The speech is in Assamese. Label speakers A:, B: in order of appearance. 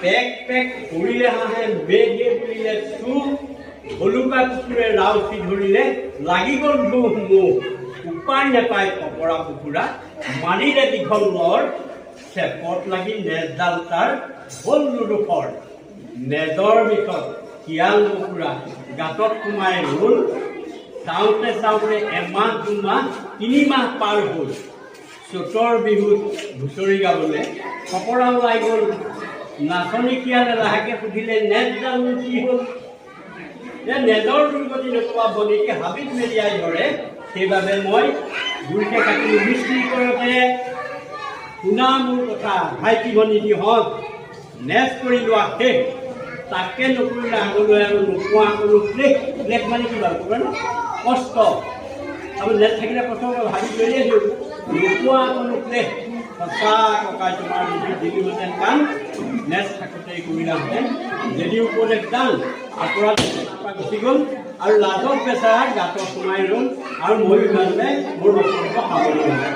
A: পেক পেক ধৰিলে হাঁহে বেগে বুলিলে চুৰ ভলুকা কুকুৰে ৰাউচি ধৰিলে লাগি গ'ল ধুম মুখ উপায় নাপায় ফপৰা কুকুৰা মাৰিলে দীঘল লৰ চেপত লাগি নেজডাল তাৰ হ'ল দুডোখৰ নেজৰ বিষত শিয়াল কুকুৰা গাঁতত সোমাই ৰ'ল চাওঁতে চাওঁতে এমাহ দুমাহ 3 মাহ পাৰ হ'ল চ'তৰ বিহুত হুঁচৰি গাবলৈ ফপৰা ওলাই গ'ল নাচনী শিয়ালে লাহেকৈ সুধিলে নেজডাল কি হ'ল নেজৰ দুৰ্গতি নোপোৱা বনিকে হাবিত মেলিয়াই ধৰে সেইবাবে মই গুৰিকে কাটিলোঁ মিস্ত্ৰী কৰোঁতে শুনা মোৰ কথা ভাইটি ভনীটিহঁত নেজ কৰি লোৱা শেষ তাকে নকৰিলে আগলৈ আৰু নোপোৱা কোনো প্লেগ মানে কিবা ক'ব ন কষ্ট আৰু নেজ থাকিলে প্ৰথম ভাবি লৈয়ে দিওঁ নোপোৱা কোনো প্লেগ সঁচা ককাই তোমাৰ যদি দিলোহেঁতেন কাম নেজ থাকোঁতেই কৰিলাহেঁতেন যদি উপদেশ দান অপৰাধ গুচি গ'ল আৰু লাজত বেচেৰা গাঁতত সোমাই ৰ'ল আৰু ময়ো ইমানতে মোৰ বক্তব্য সামৰি ল'লোঁ